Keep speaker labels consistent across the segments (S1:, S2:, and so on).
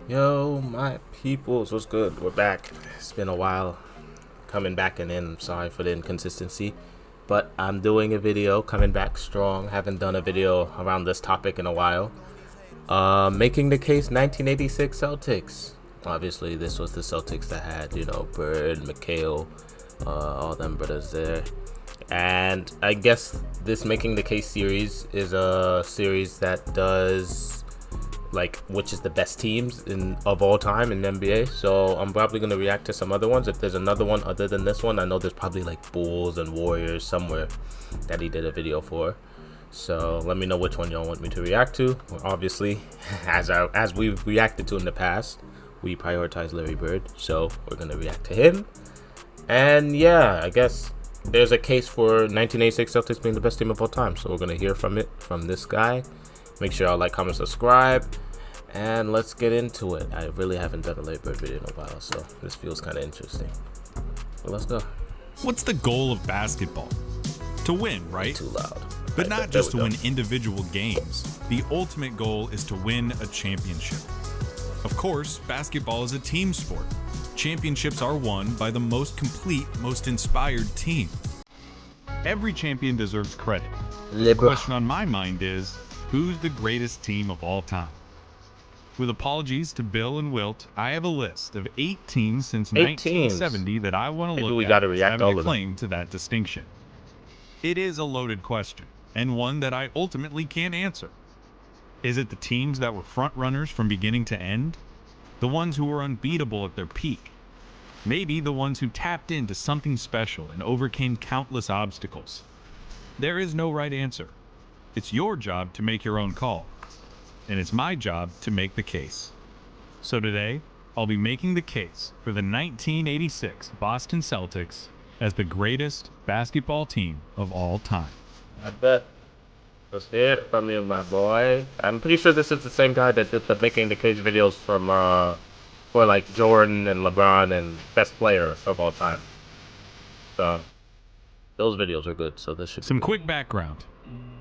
S1: Yo, my peoples, what's good? We're back. It's been a while coming back and in. I'm sorry for the inconsistency, but I'm doing a video coming back strong. Haven't done a video around this topic in a while. Making the case 1986 Celtics. Obviously, this was the Celtics that had, Bird, McHale, all them brothers there. And I guess this Making the Case series is a series that does which is the best teams of all time in the NBA. So I'm probably gonna react to some other ones. If there's another one other than this one, I know there's probably like Bulls and Warriors somewhere that he did a video for. So let me know which one y'all want me to react to. Obviously, as we've reacted to in the past, we prioritize Larry Bird, so we're gonna react to him. And yeah, I guess there's a case for 1986 Celtics being the best team of all time. So we're gonna hear from this guy. Make sure y'all like, comment, subscribe, and let's get into it. I really haven't done a Larry Bird video in a while, so this feels kind of interesting. Well, let's go.
S2: What's the goal of basketball? To win, right?
S1: Too loud.
S2: But not just to win individual games. The ultimate goal is to win a championship. Of course, basketball is a team sport. Championships are won by the most complete, most inspired team. Every champion deserves credit. The question on my mind is, who's the greatest team of all time? With apologies to Bill and Wilt, I have a list of 8 teams since 1970 that I want to look at as having a claim to that distinction. It is a loaded question, and one that I ultimately can't answer. Is it the teams that were front runners from beginning to end? The ones who were unbeatable at their peak? Maybe the ones who tapped into something special and overcame countless obstacles? There is no right answer. It's your job to make your own call, and it's my job to make the case. So today, I'll be making the case for the 1986 Boston Celtics as the greatest basketball team of all time.
S1: I bet. Let's hear it from you, my boy. I'm pretty sure this is the same guy that did the Making the Case videos for like Jordan and LeBron and best player of all time. So those videos are good, so this should be
S2: Some
S1: good.
S2: quick background.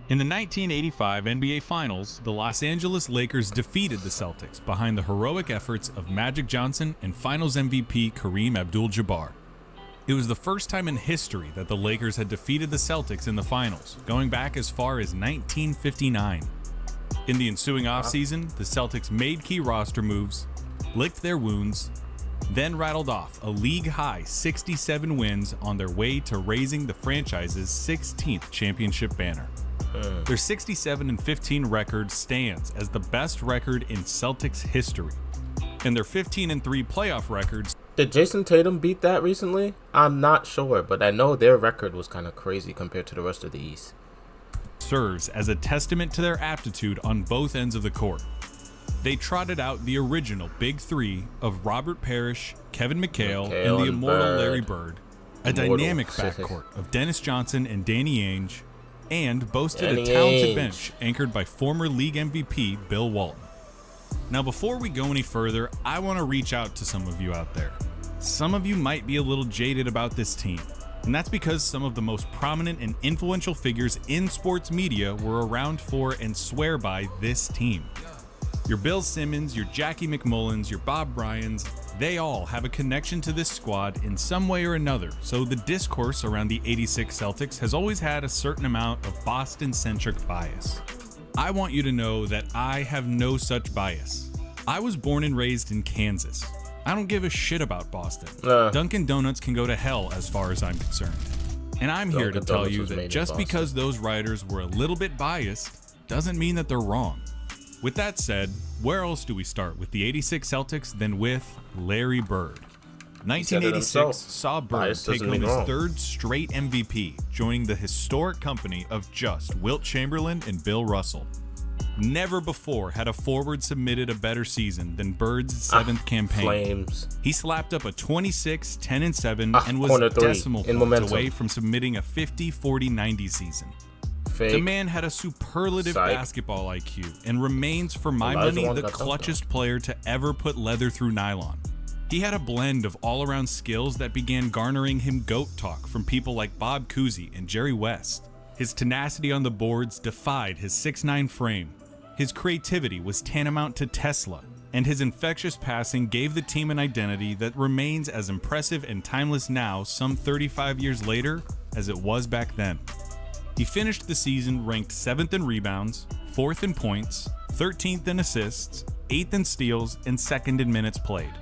S2: In the 1985 NBA Finals, the Los Angeles Lakers defeated the Celtics behind the heroic efforts of Magic Johnson and Finals MVP Kareem Abdul-Jabbar. It was the first time in history that the Lakers had defeated the Celtics in the Finals, going back as far as 1959. In the ensuing offseason, the Celtics made key roster moves, licked their wounds, then rattled off a league-high 67 wins on their way to raising the franchise's 16th championship banner. Their 67-15 record stands as the best record in Celtics history, and their 15-3 playoff records.
S1: Did Jason Tatum beat that recently? I'm not sure, but I know their record was kind of crazy compared to the rest of the East.
S2: Serves as a testament to their aptitude on both ends of the court. They trotted out the original Big Three of Robert Parrish, Kevin McHale, and the immortal Larry Bird, a dynamic backcourt of Dennis Johnson and Danny Ainge, and boasted a talented bench anchored by former league MVP Bill Walton. Now, before we go any further, I want to reach out to some of you out there. Some of you might be a little jaded about this team, and that's because some of the most prominent and influential figures in sports media were around for and swear by this team. Your Bill Simmons, your Jackie McMullins, your Bob Bryans, they all have a connection to this squad in some way or another, so the discourse around the 86 Celtics has always had a certain amount of Boston-centric bias. I want you to know that I have no such bias. I was born and raised in Kansas. I don't give a shit about Boston. Dunkin' Donuts can go to hell as far as I'm concerned. And I'm here to tell you that just because those writers were a little bit biased doesn't mean that they're wrong. With that said, where else do we start with the 86 Celtics than with Larry Bird? 1986 saw Bird take home his third straight MVP, joining the historic company of just Wilt Chamberlain and Bill Russell. Never before had a forward submitted a better season than Bird's 7th campaign.
S1: Flames.
S2: He slapped up a 26, 10-7 and was decimal points away from submitting a 50, 40, 90 season. The man had a superlative basketball IQ and remains, for my money, the clutchest player to ever put leather through nylon. He had a blend of all-around skills that began garnering him GOAT talk from people like Bob Cousy and Jerry West. His tenacity on the boards defied his 6'9" frame. His creativity was tantamount to Tesla, and his infectious passing gave the team an identity that remains as impressive and timeless now, some 35 years later, as it was back then. He finished the season ranked 7th in rebounds, 4th in points, 13th in assists, 8th in steals, and 2nd in minutes played.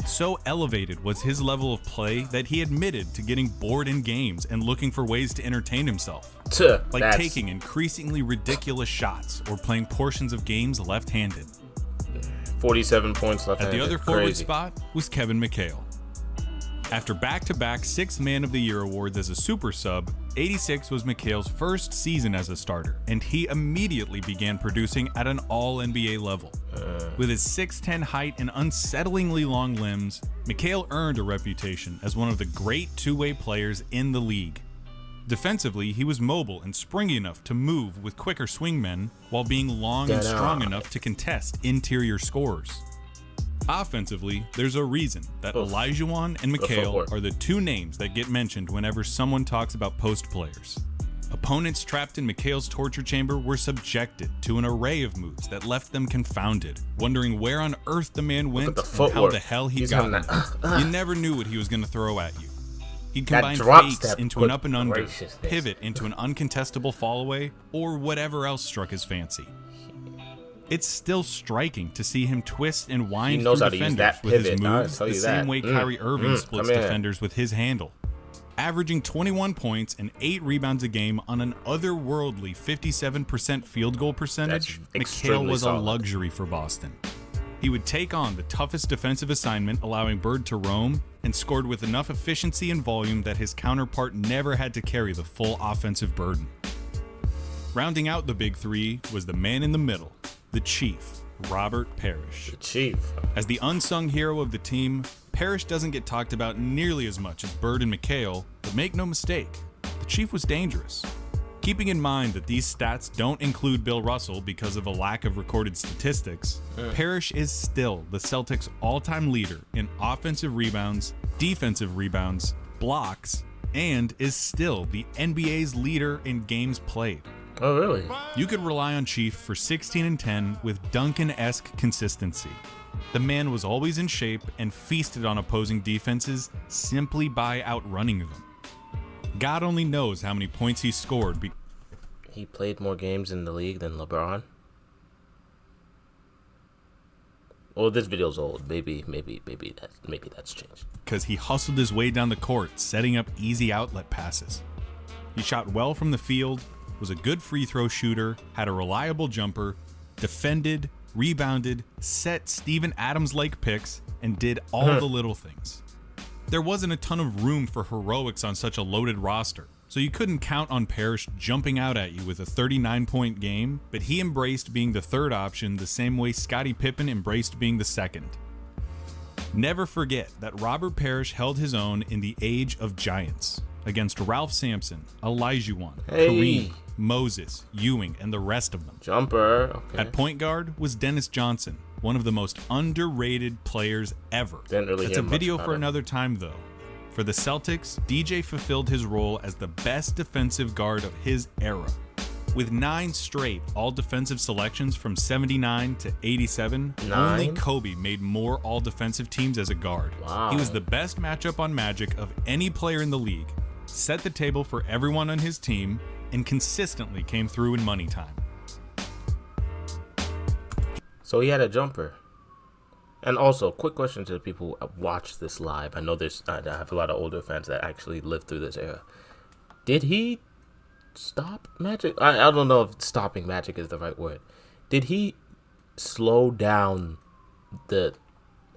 S2: So elevated was his level of play that he admitted to getting bored in games and looking for ways to entertain himself. Like taking increasingly ridiculous shots or playing portions of games left-handed.
S1: 47 points left-handed.
S2: At the other forward spot was Kevin McHale. After back-to-back 6th Man of the Year awards as a super sub, 86 was McHale's first season as a starter, and he immediately began producing at an all-NBA level. With his 6'10 height and unsettlingly long limbs, McHale earned a reputation as one of the great two-way players in the league. Defensively, he was mobile and springy enough to move with quicker swingmen, while being long and strong enough to contest interior scorers. Offensively, there's a reason that Olajuwon and McHale are the two names that get mentioned whenever someone talks about post players. Opponents trapped in McHale's torture chamber were subjected to an array of moves that left them confounded, wondering where on earth the man went and how the hell he got it. You never knew what he was going to throw at you. He'd combine fakes into an up and under, pivot into an uncontestable fallaway, or whatever else struck his fancy. It's still striking to see him twist and wind through defenders with his moves the same way Kyrie Irving splits defenders with his handle. Averaging 21 points and 8 rebounds a game on an otherworldly 57% field goal percentage, McHale was a luxury for Boston. He would take on the toughest defensive assignment, allowing Bird to roam, and scored with enough efficiency and volume that his counterpart never had to carry the full offensive burden. Rounding out the big three was the man in the middle, the Chief, Robert Parrish.
S1: The Chief.
S2: As the unsung hero of the team, Parrish doesn't get talked about nearly as much as Bird and McHale, but make no mistake, the Chief was dangerous. Keeping in mind that these stats don't include Bill Russell because of a lack of recorded statistics, Parrish is still the Celtics' all-time leader in offensive rebounds, defensive rebounds, blocks, and is still the NBA's leader in games played.
S1: Oh, really?
S2: You could rely on Chief for 16 and 10 with Duncan-esque consistency. The man was always in shape and feasted on opposing defenses simply by outrunning them. God only knows how many points he scored.
S1: He played more games in the league than LeBron? Well, this video's old. Maybe that's changed.
S2: Because he hustled his way down the court, setting up easy outlet passes. He shot well from the field, was a good free throw shooter, had a reliable jumper, defended, rebounded, set Steven Adams-like picks, and did all the little things. There wasn't a ton of room for heroics on such a loaded roster, so you couldn't count on Parrish jumping out at you with a 39-point game, but he embraced being the third option the same way Scottie Pippen embraced being the second. Never forget that Robert Parrish held his own in the age of giants against Ralph Sampson, Olajuwon, Kareem, Moses, Ewing, and the rest of them.
S1: Jumper. Okay.
S2: At point guard was Dennis Johnson, one of the most underrated players ever. It's a video for another time, though. For the Celtics, DJ fulfilled his role as the best defensive guard of his era. With 9 straight all-defensive selections from 79 to 87, only Kobe made more all-defensive teams as a guard.
S1: Wow.
S2: He was the best matchup on Magic of any player in the league, set the table for everyone on his team, and consistently came through in money time.
S1: So he had a jumper. And also, quick question to the people who watch this live. I know I have a lot of older fans that actually lived through this era. Did he stop Magic? I don't know if stopping Magic is the right word. Did he slow down the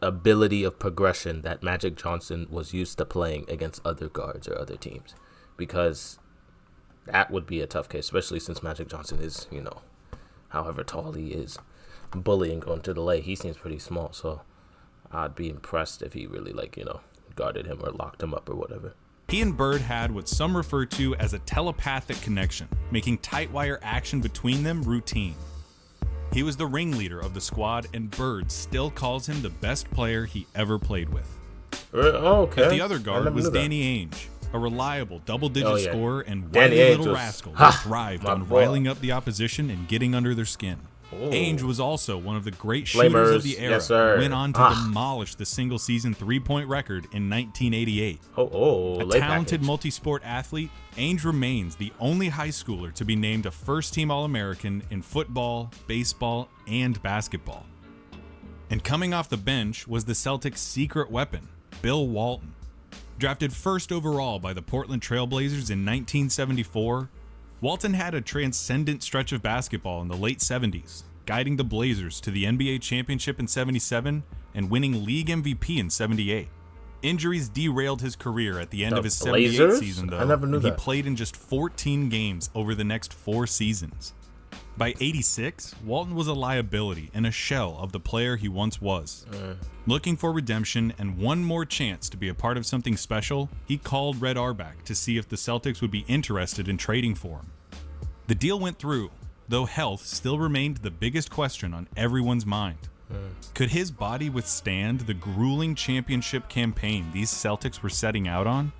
S1: ability of progression that Magic Johnson was used to playing against other guards or other teams? Because that would be a tough case, especially since Magic Johnson is, however tall he is, bullying going to the lane. He seems pretty small, so I'd be impressed if he really, guarded him or locked him up or whatever.
S2: He and Bird had what some refer to as a telepathic connection, making tight wire action between them routine. He was the ringleader of the squad, and Bird still calls him the best player he ever played with.
S1: Okay.
S2: At the other guard was Danny Ainge, a reliable double-digit scorer and wily little rascal who thrived on riling up the opposition and getting under their skin.
S1: Ooh.
S2: Ainge was also one of the great shooters of the era.
S1: Yes, sir.
S2: Went on to demolish the single-season three-point record in 1988. A talented multi-sport athlete, Ainge remains the only high schooler to be named a first-team All-American in football, baseball, and basketball. And coming off the bench was the Celtics' secret weapon, Bill Walton. Drafted first overall by the Portland Trail Blazers in 1974, Walton had a transcendent stretch of basketball in the late 70s, guiding the Blazers to the NBA championship in 77 and winning league MVP in 78. Injuries derailed his career at the end of his 78 season, though, and he played in just 14 games over the next 4 seasons. By 86, Walton was a liability and a shell of the player he once was. Looking for redemption and one more chance to be a part of something special, he called Red Auerbach to see if the Celtics would be interested in trading for him. The deal went through, though health still remained the biggest question on everyone's mind. Could his body withstand the grueling championship campaign these Celtics were setting out on?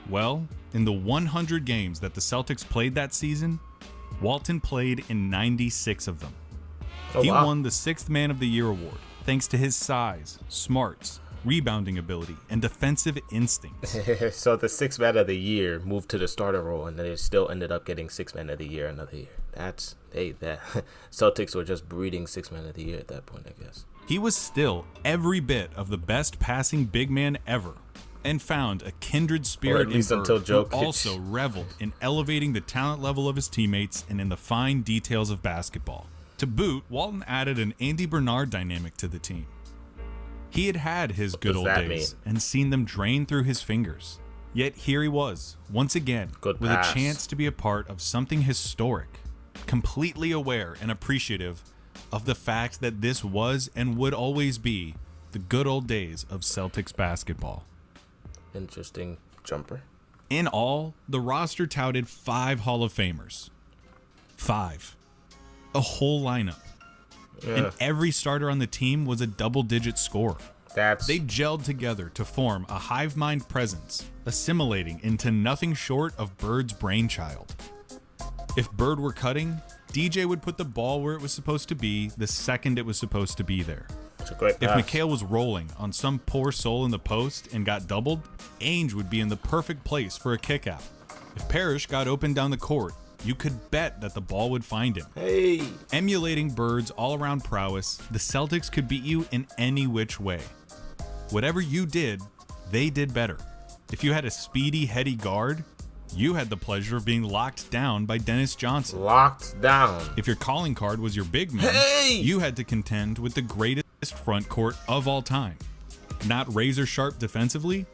S2: Well, in the 100 games that the Celtics played that season, Walton played in 96 of them. He won the 6th Man of the Year award thanks to his size, smarts, rebounding ability, and defensive instincts.
S1: So the 6th Man of the Year moved to the starter role, and then it still ended up getting 6th Man of the Year another year. That Celtics were just breeding 6th Man of the Year at that point, I guess.
S2: He was still every bit of the best passing big man ever, and found a kindred spirit in Bird, who also reveled in elevating the talent level of his teammates and in the fine details of basketball. To boot, Walton added an Andy Bernard dynamic to the team. He had had his good old days and seen them drain through his fingers. Yet here he was, once again, with a chance to be a part of something historic, completely aware and appreciative of the fact that this was and would always be the good old days of Celtics basketball.
S1: Interesting jumper.
S2: In all, the roster touted 5 Hall of Famers. 5. A whole lineup. And every starter on the team was a double-digit scorer. They gelled together to form a hive mind presence, assimilating into nothing short of Bird's brainchild. If Bird were cutting, DJ would put the ball where it was supposed to be the second it was supposed to be there. If McHale was rolling on some poor soul in the post and got doubled, Ainge would be in the perfect place for a kick-out. If Parrish got open down the court, you could bet that the ball would find him. Emulating Bird's all-around prowess, the Celtics could beat you in any which way. Whatever you did, they did better. If you had a speedy, heady guard, you had the pleasure of being locked down by Dennis Johnson.
S1: Locked down.
S2: If your calling card was your big man, you had to contend with the greatest front court of all time. Not razor sharp defensively,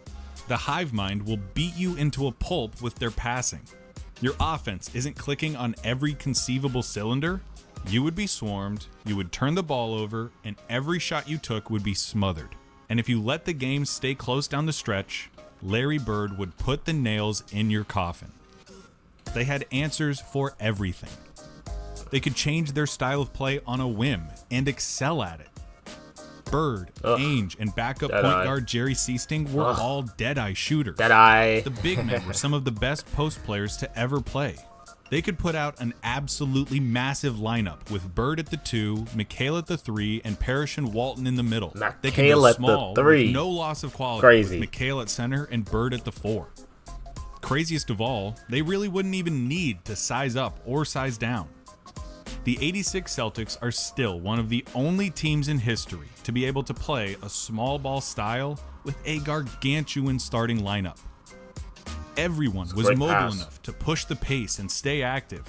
S2: the hive mind will beat you into a pulp with their passing. Your offense isn't clicking on every conceivable cylinder, you would be swarmed, you would turn the ball over, and every shot you took would be smothered. And if you let the game stay close down the stretch, Larry Bird would put the nails in your coffin. They had answers for everything. They could change their style of play on a whim and excel at it. Bird, Ainge, and backup point guard Jerry Seasting were all dead-eye shooters. The big men were some of the best post players to ever play. They could put out an absolutely massive lineup with Bird at the 2, McHale at the 3, and Parrish and Walton in the middle. They could go small with no loss of quality with McHale at center and Bird at the 4. Craziest of all, they really wouldn't even need to size up or size down. The 86 Celtics are still one of the only teams in history to be able to play a small ball style with a gargantuan starting lineup. Everyone was mobile enough to push the pace and stay active.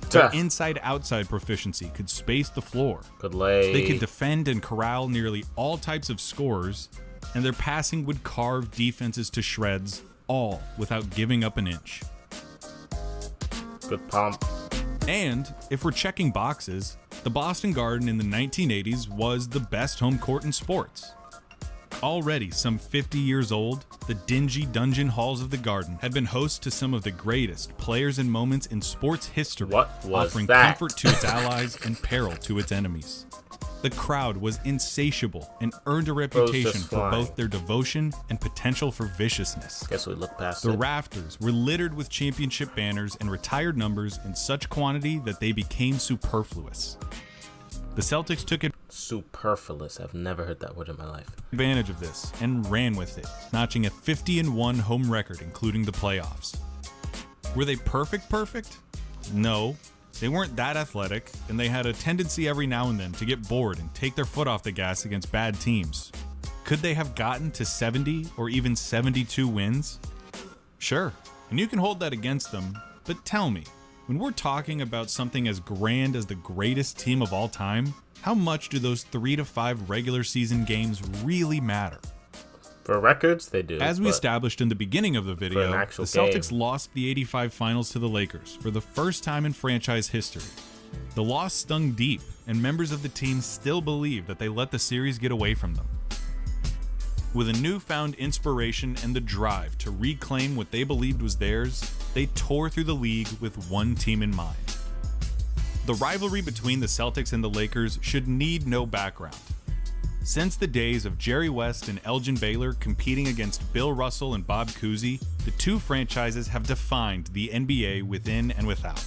S2: Their inside-outside proficiency could space the floor. They could defend and corral nearly all types of scorers, and their passing would carve defenses to shreds, all without giving up an inch.
S1: Good pump.
S2: And, if we're checking boxes, the Boston Garden in the 1980s was the best home court in sports. Already some 50 years old, the dingy dungeon halls of the Garden had been host to some of the greatest players and moments in sports history, offering comfort to its allies and peril to its enemies. The crowd was insatiable and earned a reputation for both their devotion and potential for viciousness.
S1: Guess we look past
S2: The
S1: it.
S2: rafters were littered with championship banners and retired numbers in such quantity that they became superfluous. The Celtics took
S1: Superfluous. I've never heard that word in my life.
S2: advantage of this and ran with it, notching a 50-1 home record, including the playoffs. Were they perfect? No. They weren't that athletic, and they had a tendency every now and then to get bored and take their foot off the gas against bad teams. Could they have gotten to 70 or even 72 wins? Sure, and you can hold that against them, but tell me, when we're talking about something as grand as the greatest team of all time, how much do those 3 to 5 regular season games really matter?
S1: For records, they do.
S2: As we established in the beginning of the video, the Celtics
S1: game.
S2: lost the '85 finals to the Lakers for the first time in franchise history. The loss stung deep, and members of the team still believe that they let the series get away from them. With a newfound inspiration and the drive to reclaim what they believed was theirs, they tore through the league with one team in mind. The rivalry between the Celtics and the Lakers should need no background. Since the days of Jerry West and Elgin Baylor competing against Bill Russell and Bob Cousy, the two franchises have defined the NBA within and without.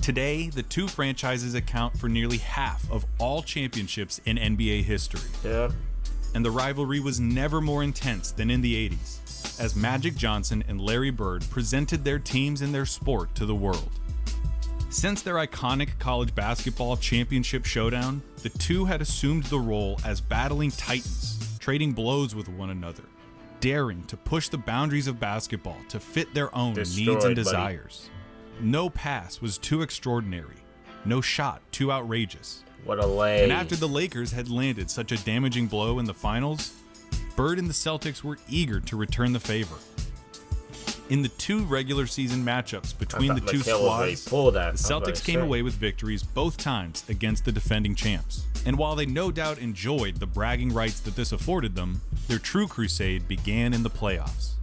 S2: Today, the two franchises account for nearly half of all championships in NBA history.
S1: Yeah.
S2: And the rivalry was never more intense than in the 80s, as Magic Johnson and Larry Bird presented their teams and their sport to the world. Since their iconic college basketball championship showdown, the two had assumed the role as battling titans, trading blows with one another, daring to push the boundaries of basketball to fit their own needs and desires. No pass was too extraordinary, no shot too outrageous.
S1: What a lay.
S2: And after the Lakers had landed such a damaging blow in the finals, Bird and the Celtics were eager to return the favor. In the two regular season matchups between the two squads, the Celtics came away with victories both times against the defending champs. And while they no doubt enjoyed the bragging rights that this afforded them, their true crusade began in the playoffs.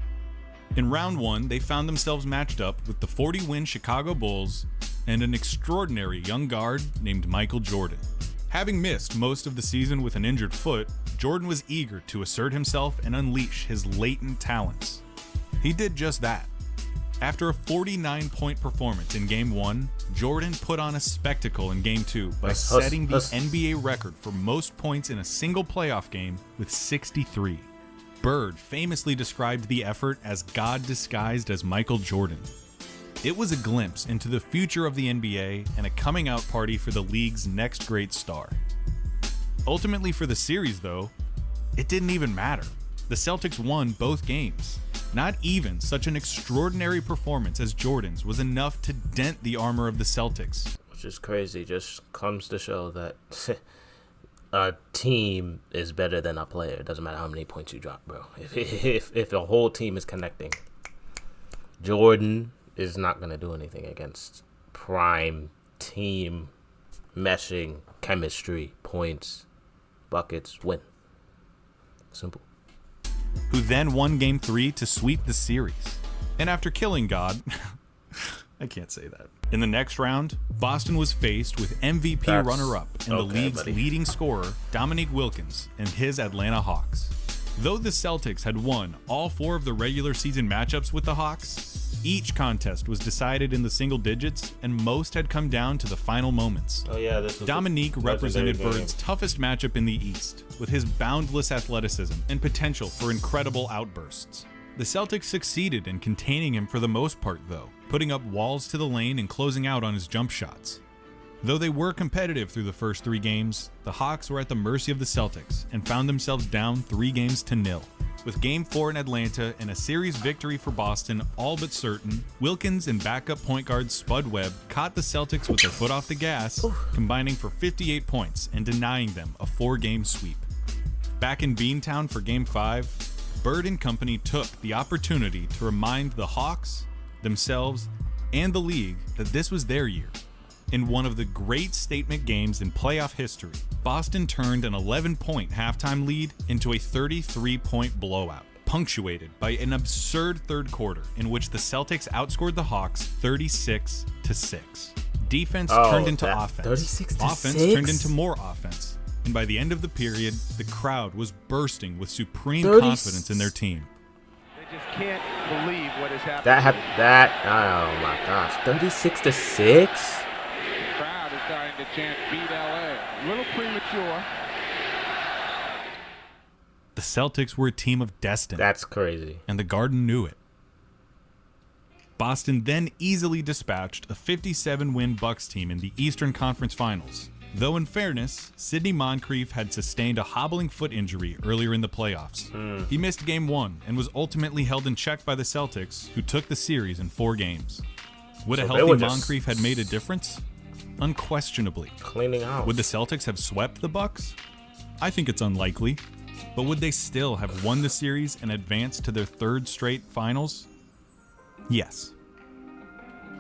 S2: In round one, they found themselves matched up with the 40-win Chicago Bulls and an extraordinary young guard named Michael Jordan. Having missed most of the season with an injured foot, Jordan was eager to assert himself and unleash his latent talents. He did just that. After a 49-point performance in Game 1, Jordan put on a spectacle in Game 2 by setting the NBA record for most points in a single playoff game with 63. Bird famously described the effort as God disguised as Michael Jordan. It was a glimpse into the future of the NBA and a coming-out party for the league's next great star. Ultimately for the series, though, it didn't even matter. The Celtics won both games. Not even such an extraordinary performance as Jordan's was enough to dent the armor of the Celtics.
S1: Which is crazy. Just comes to show that a team is better than a player. It doesn't matter how many points you drop, bro. If the whole team is connecting, Jordan is not going to do anything against prime team meshing, chemistry, points, buckets, win. Simple.
S2: Who then won Game 3 to sweep the series. And after killing God, I can't say that. In the next round, Boston was faced with MVP runner-up and the league's leading scorer, Dominique Wilkins, and his Atlanta Hawks. Though the Celtics had won all 4 of the regular season matchups with the Hawks, each contest was decided in the single digits, and most had come down to the final moments. Dominique represented Bird's toughest matchup in the East, with his boundless athleticism and potential for incredible outbursts. The Celtics succeeded in containing him for the most part, though, putting up walls to the lane and closing out on his jump shots. Though they were competitive through the first 3 games, the Hawks were at the mercy of the Celtics and found themselves down 3-0. With Game 4 in Atlanta and a series victory for Boston all but certain, Wilkins and backup point guard Spud Webb caught the Celtics with their foot off the gas, combining for 58 points and denying them a 4-game sweep. Back in Beantown for Game 5, Bird and company took the opportunity to remind the Hawks, themselves, and the league that this was their year. In one of the great statement games in playoff history, Boston turned an 11-point halftime lead into a 33-point blowout, punctuated by an absurd third quarter in which the Celtics outscored the Hawks 36-6. Defense turned into offense. 36-6? Offense turned into more offense. and by the end of the period, the crowd was bursting with supreme
S1: 30
S2: confidence in their team.
S3: They just can't believe what has happened.
S1: Oh my gosh, 36-6.
S3: The crowd is starting to chant "Beat LA." A little premature.
S2: The Celtics were a team of destiny.
S1: That's crazy.
S2: And the Garden knew it. Boston then easily dispatched a 57-win Bucks team in the Eastern Conference Finals. Though in fairness, Sidney Moncrief had sustained a hobbling foot injury earlier in the playoffs. He missed Game 1 and was ultimately held in check by the Celtics, who took the series in 4 games. Would a healthy Moncrief have made a difference? Unquestionably.
S1: Cleaning out.
S2: Would the Celtics have swept the Bucks? I think it's unlikely. But would they still have won the series and advanced to their 3rd straight finals? Yes.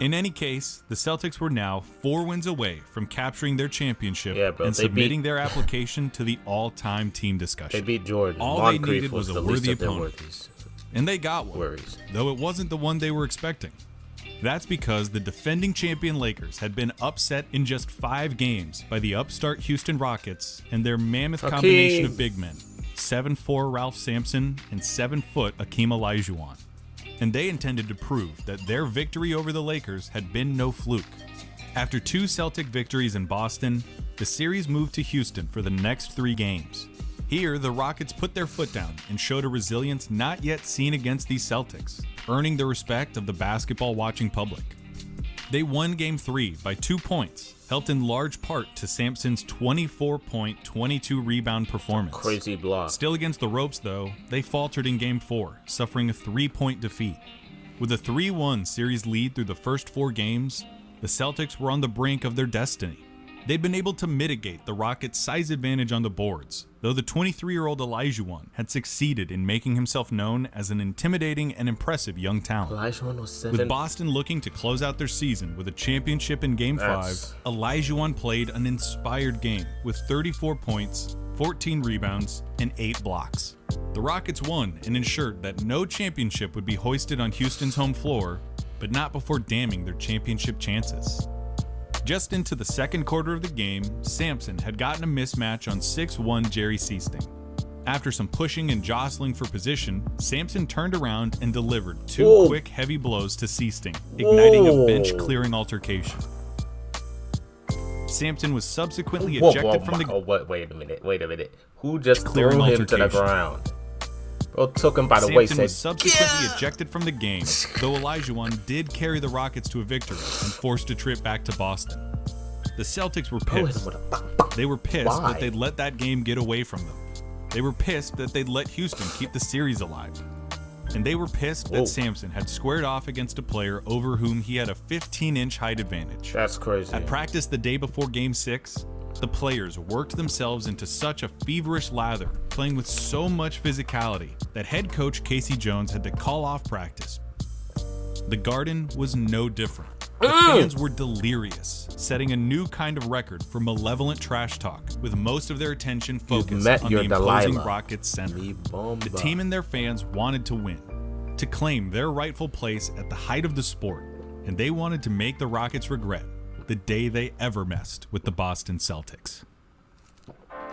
S2: In any case, the Celtics were now 4 wins away from capturing their championship and submitting their application to the all-time team discussion.
S1: They beat Jordan.
S2: All
S1: Moncrief
S2: they needed was a worthy opponent. And they got one, though it wasn't the one they were expecting. That's because the defending champion Lakers had been upset in just 5 games by the upstart Houston Rockets and their mammoth combination of big men, 7'4" Ralph Sampson and 7-foot Akeem Olajuwon. And they intended to prove that their victory over the Lakers had been no fluke. After 2 Celtic victories in Boston, the series moved to Houston for the next 3 games. Here, the Rockets put their foot down and showed a resilience not yet seen against these Celtics, earning the respect of the basketball-watching public. They won Game 3 by 2 points, helped in large part to Sampson's 24-point, 22-rebound performance.
S1: Crazy block.
S2: Still against the ropes, though, they faltered in Game 4, suffering a 3-point defeat. With a 3-1 series lead through the first 4 games, the Celtics were on the brink of their destiny. They'd been able to mitigate the Rockets' size advantage on the boards, though the 23-year-old Olajuwon had succeeded in making himself known as an intimidating and impressive young talent.
S1: Olajuwon was 7.
S2: With Boston looking to close out their season with a championship in Game 5, Olajuwon played an inspired game with 34 points, 14 rebounds, and 8 blocks. The Rockets won and ensured that no championship would be hoisted on Houston's home floor, but not before damning their championship chances. Just into the second quarter of the game, Sampson had gotten a mismatch on 6'1" Jerry Seasting. After some pushing and jostling for position, Sampson turned around and delivered 2 quick, heavy blows to Seasting, igniting a bench-clearing altercation. Sampson was subsequently ejected from the...
S1: Wait a minute. Who just threw him to the ground? Bro took him by the waist.
S2: Sampson was subsequently ejected from the game, though Olajuwon did carry the Rockets to a victory and forced a trip back to Boston. The Celtics were pissed. They were pissed that they'd let that game get away from them. They were pissed that they'd let Houston keep the series alive. And they were pissed that Sampson had squared off against a player over whom he had a 15-inch height advantage.
S1: That's crazy.
S2: At practice the day before Game 6, the players worked themselves into such a feverish lather, playing with so much physicality, that head coach Casey Jones had to call off practice. The Garden was no different. The fans were delirious, setting a new kind of record for malevolent trash talk, with most of their attention focused on the imposing Rockets center. The team and their fans wanted to win, to claim their rightful place at the height of the sport, and they wanted to make the Rockets regret the day they ever messed with the Boston Celtics.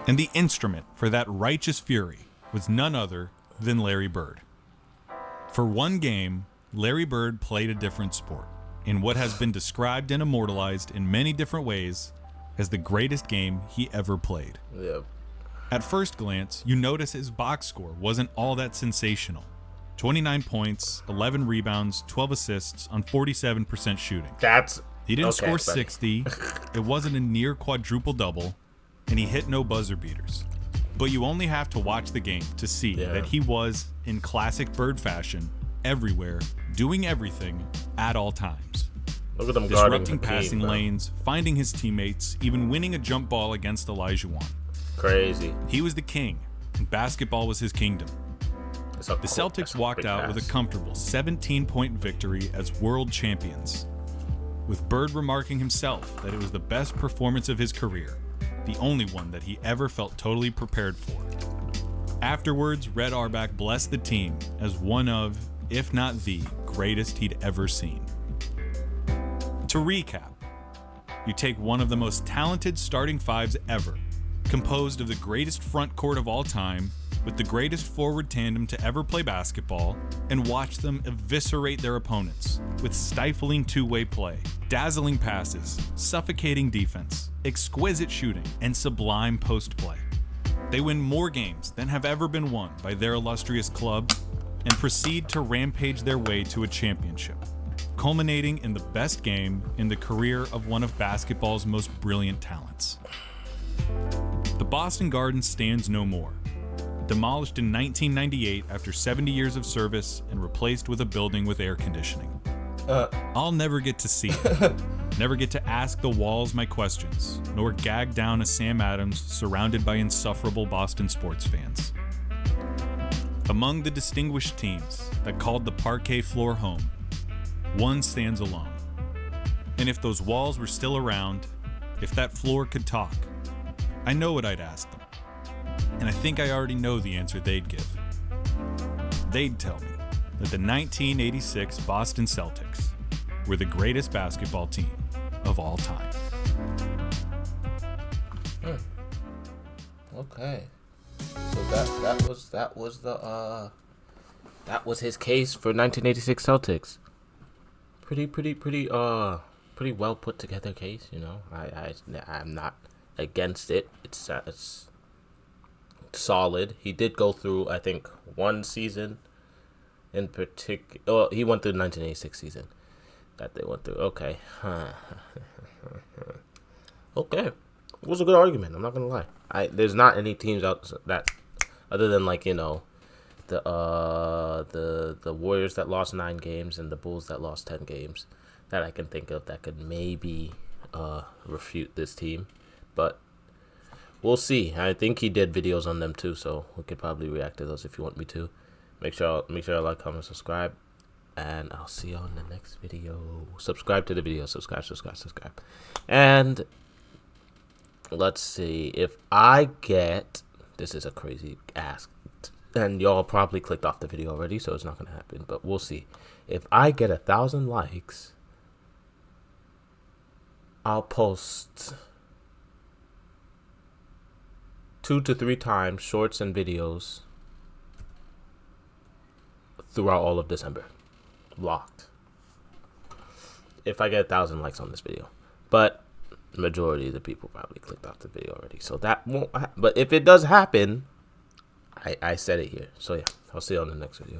S2: And the instrument for that righteous fury was none other than Larry Bird. For one game, Larry Bird played a different sport, in what has been described and immortalized in many different ways as the greatest game he ever played.
S1: Yep.
S2: At first glance, you notice his box score wasn't all that sensational. 29 points, 11 rebounds, 12 assists on 47% shooting. He didn't score 60, it wasn't a near quadruple double, and he hit no buzzer beaters. But you only have to watch the game to see that he was, in classic Bird fashion, everywhere, doing everything, at all times.
S1: Look at them
S2: disrupting passing lanes, finding his teammates, even winning a jump ball against Olajuwon.
S1: Crazy.
S2: He was the king, and basketball was his kingdom. The Celtics walked out with a comfortable 17-point victory as world champions, with Bird remarking himself that it was the best performance of his career, the only one that he ever felt totally prepared for. Afterwards, Red Auerbach blessed the team as one of, if not the, greatest he'd ever seen. To recap, you take one of the most talented starting fives ever, composed of the greatest front court of all time, with the greatest forward tandem to ever play basketball, and watch them eviscerate their opponents with stifling two-way play, dazzling passes, suffocating defense, exquisite shooting, and sublime post-play. They win more games than have ever been won by their illustrious club and proceed to rampage their way to a championship, culminating in the best game in the career of one of basketball's most brilliant talents. The Boston Garden stands no more. Demolished in 1998 after 70 years of service and replaced with a building with air conditioning. I'll never get to see it. Never get to ask the walls my questions, nor gag down a Sam Adams surrounded by insufferable Boston sports fans. Among the distinguished teams that called the parquet floor home, one stands alone. And if those walls were still around, if that floor could talk, I know what I'd ask them. And I think I already know the answer they'd give. They'd tell me that the 1986 Boston Celtics were the greatest basketball team of all time.
S1: Okay. So that was his case for 1986 Celtics. Pretty well put together case, you know. I'm not against it. It's solid. He did go through, I think, one season in particular. Oh, he went through the 1986 season that they went through. Okay. Okay. It was a good argument. I'm not gonna lie. There's not any teams out that, other than like, you know, the Warriors that lost 9 games and the Bulls that lost 10 games, that I can think of that could maybe refute this team, but we'll see. I think he did videos on them too, so we could probably react to those if you want me to. Make sure you like, comment, subscribe, and I'll see you on the next video. Subscribe to the video. Subscribe. And let's see if I get. This is a crazy ask, and y'all probably clicked off the video already, so it's not gonna happen. But we'll see. If I get 1,000 likes, I'll post 2 to 3 times shorts and videos throughout all of December. Locked. If I get 1,000 likes on this video. But the majority of the people probably clicked off the video already. So that won't but if it does happen, I said it here. So yeah, I'll see you on the next video.